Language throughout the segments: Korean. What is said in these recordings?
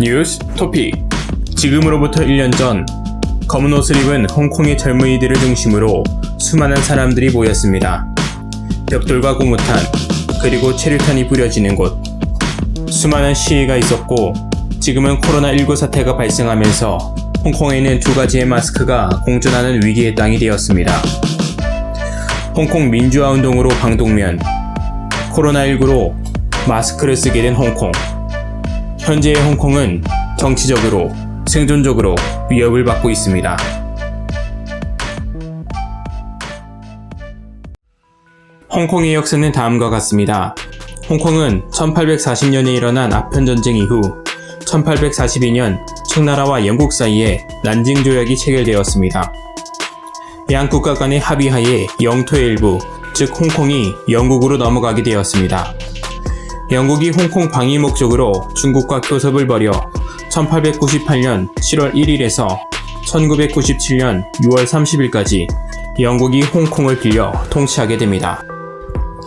뉴스 토픽. 지금으로부터 1년 전 검은 옷을 입은 홍콩의 젊은이들을 중심으로 수많은 사람들이 모였습니다. 벽돌과 고무탄, 그리고 체류탄이 뿌려지는 곳. 수많은 시위가 있었고 지금은 코로나19 사태가 발생하면서 홍콩에는 두 가지의 마스크가 공존하는 위기의 땅이 되었습니다. 홍콩 민주화 운동으로 방독면, 코로나19로 마스크를 쓰게 된 홍콩. 현재의 홍콩은 정치적으로, 생존적으로 위협을 받고 있습니다. 홍콩의 역사는 다음과 같습니다. 홍콩은 1840년에 일어난 아편전쟁 이후 1842년 청나라와 영국 사이에 난징 조약이 체결되었습니다. 양 국가 간의 합의하에 영토의 일부, 즉 홍콩이 영국으로 넘어가게 되었습니다. 영국이 홍콩 방위 목적으로 중국과 교섭을 벌여 1898년 7월 1일에서 1997년 6월 30일까지 영국이 홍콩을 빌려 통치하게 됩니다.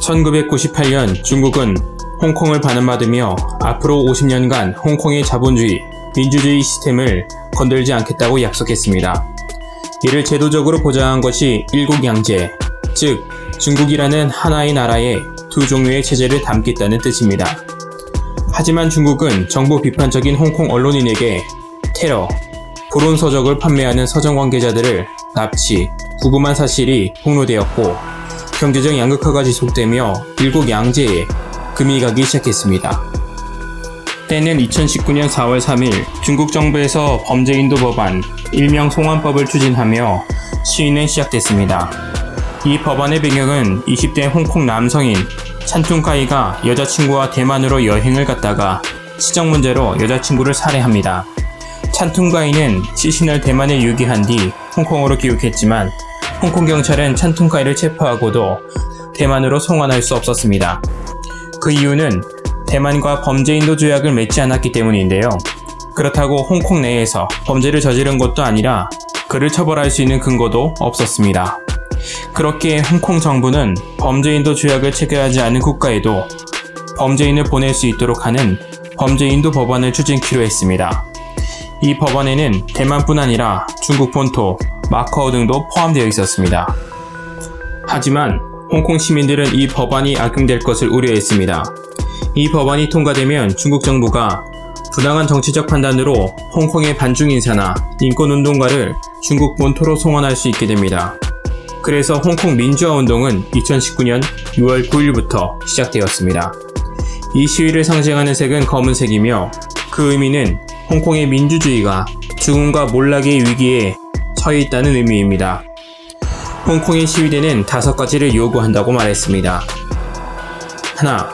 1998년 중국은 홍콩을 반환받으며 앞으로 50년간 홍콩의 자본주의, 민주주의 시스템을 건들지 않겠다고 약속했습니다. 이를 제도적으로 보장한 것이 일국양제, 즉 중국이라는 하나의 나라에 두 종류의 체제를 담겠다는 뜻입니다. 하지만 중국은 정부 비판적인 홍콩 언론인에게 테러, 불온서적을 판매하는 서점 관계자들을 납치, 구금한 사실이 폭로되었고 경제적 양극화가 지속되며 일국양제에 금이 가기 시작했습니다. 때는 2019년 4월 3일 중국 정부에서 범죄인도 법안, 일명 송환법을 추진하며 시위는 시작됐습니다. 이 법안의 배경은 20대 홍콩 남성인 찬퉁카이가 여자친구와 대만으로 여행을 갔다가 시정 문제로 여자친구를 살해합니다. 찬퉁카이는 시신을 대만에 유기한 뒤 홍콩으로 귀국했지만 홍콩 경찰은 찬퉁카이를 체포하고도 대만으로 송환할 수 없었습니다. 그 이유는 대만과 범죄인도 조약을 맺지 않았기 때문인데요. 그렇다고 홍콩 내에서 범죄를 저지른 것도 아니라 그를 처벌할 수 있는 근거도 없었습니다. 그렇게 홍콩 정부는 범죄인도 조약을 체결하지 않은 국가에도 범죄인을 보낼 수 있도록 하는 범죄인도 법안을 추진키로 했습니다. 이 법안에는 대만뿐 아니라 중국 본토, 마카오 등도 포함되어 있었습니다. 하지만 홍콩 시민들은 이 법안이 악용될 것을 우려했습니다. 이 법안이 통과되면 중국 정부가 부당한 정치적 판단으로 홍콩의 반중 인사나 인권운동가를 중국 본토로 송환할 수 있게 됩니다. 그래서 홍콩 민주화 운동은 2019년 6월 9일부터 시작되었습니다. 이 시위를 상징하는 색은 검은색이며 그 의미는 홍콩의 민주주의가 죽음과 몰락의 위기에 처해 있다는 의미입니다. 홍콩의 시위대는 5가지를 요구한다고 말했습니다. 하나,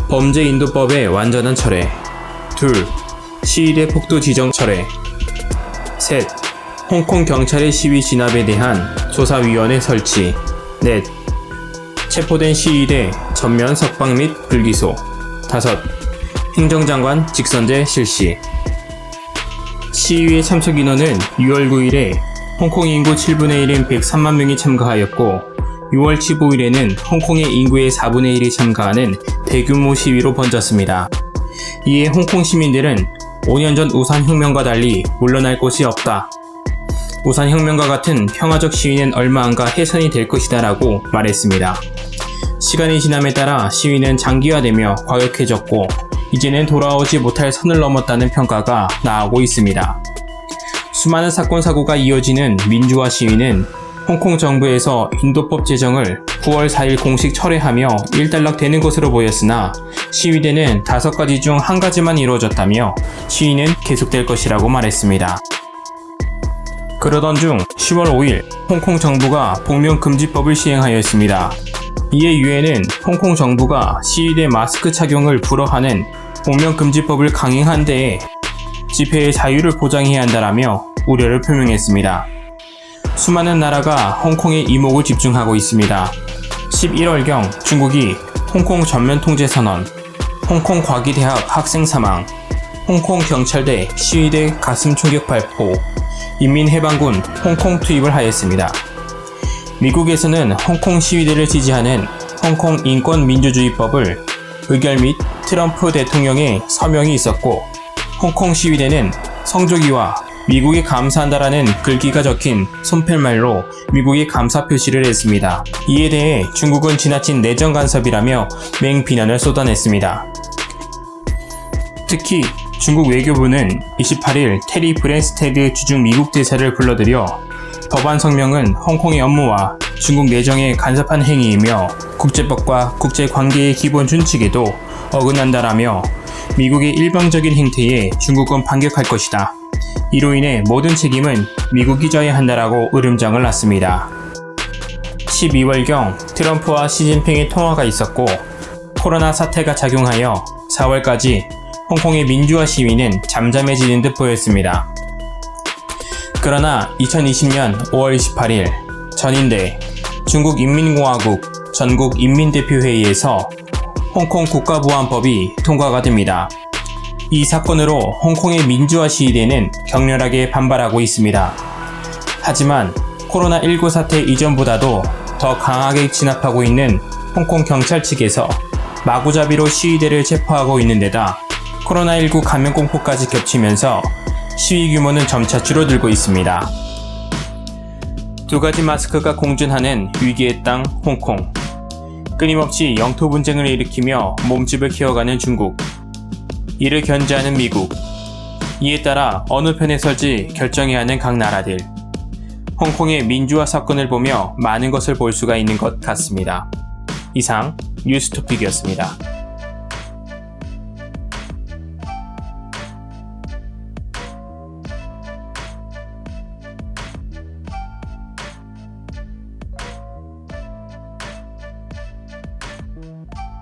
범죄인도법의 완전한 철회. 둘, 시위대 폭도 지정 철회. 셋, 홍콩 경찰의 시위 진압에 대한 조사위원회 설치. 넷, 체포된 시위대 전면 석방 및 불기소. 다섯, 행정장관 직선제 실시. 시위의 참석 인원은 6월 9일에 홍콩 인구 7분의 1인 103만 명이 참가하였고 6월 15일에는 홍콩의 인구의 4분의 1이 참가하는 대규모 시위로 번졌습니다. 이에 홍콩 시민들은 5년 전 우산혁명과 달리 물러날 곳이 없다. 우산혁명과 같은 평화적 시위는 얼마 안가 해산이 될 것이다 라고 말했습니다. 시간이 지남에 따라 시위는 장기화되며 과격해졌고 이제는 돌아오지 못할 선을 넘었다는 평가가 나오고 있습니다. 수많은 사건 사고가 이어지는 민주화 시위는 홍콩 정부에서 인도법 제정을 9월 4일 공식 철회하며 일단락되는 것으로 보였으나 시위대는 5가지 중 1가지만 이루어졌다며 시위는 계속될 것이라고 말했습니다. 그러던 중 10월 5일 홍콩 정부가 복면금지법을 시행하였습니다. 이에 유엔은 홍콩 정부가 시위대 마스크 착용을 불허하는 복면금지법을 강행한 데에 집회의 자유를 보장해야 한다라며 우려를 표명했습니다. 수많은 나라가 홍콩에 이목을 집중하고 있습니다. 11월경 중국이 홍콩 전면 통제 선언, 홍콩 과기대학 학생 사망, 홍콩 경찰대 시위대 가슴 총격 발포, 인민해방군 홍콩 투입을 하였습니다. 미국에서는 홍콩 시위대를 지지하는 홍콩 인권민주주의법을 의결 및 트럼프 대통령의 서명이 있었고 홍콩 시위대는 성조기와 미국에 감사한다라는 글귀가 적힌 손팻말로 미국에 감사 표시를 했습니다. 이에 대해 중국은 지나친 내정 간섭이라며 맹비난을 쏟아냈습니다. 특히 중국 외교부는 28일 테리 브랜스테드 주중 미국 대사를 불러들여 법안 성명은 홍콩의 업무와 중국 내정에 간섭한 행위이며 국제법과 국제관계의 기본 준칙에도 어긋난다라며 미국의 일방적인 행태에 중국은 반격할 것이다. 이로 인해 모든 책임은 미국이 져야 한다라고 으름장을 놨습니다. 12월경 트럼프와 시진핑의 통화가 있었고 코로나 사태가 작용하여 4월까지 홍콩의 민주화 시위는 잠잠해지는 듯 보였습니다. 그러나 2020년 5월 28일 전인대 중국인민공화국 전국인민대표회의에서 홍콩 국가보안법이 통과가 됩니다. 이 사건으로 홍콩의 민주화 시위대는 격렬하게 반발하고 있습니다. 하지만 코로나19 사태 이전보다도 더 강하게 진압하고 있는 홍콩 경찰 측에서 마구잡이로 시위대를 체포하고 있는 데다 코로나19 감염 공포까지 겹치면서 시위 규모는 점차 줄어들고 있습니다. 두 가지 마스크가 공존하는 위기의 땅 홍콩. 끊임없이 영토 분쟁을 일으키며 몸집을 키워가는 중국. 이를 견제하는 미국. 이에 따라 어느 편에 설지 결정해야 하는 각 나라들. 홍콩의 민주화 사건을 보며 많은 것을 볼 수가 있는 것 같습니다. 이상 뉴스토픽이었습니다.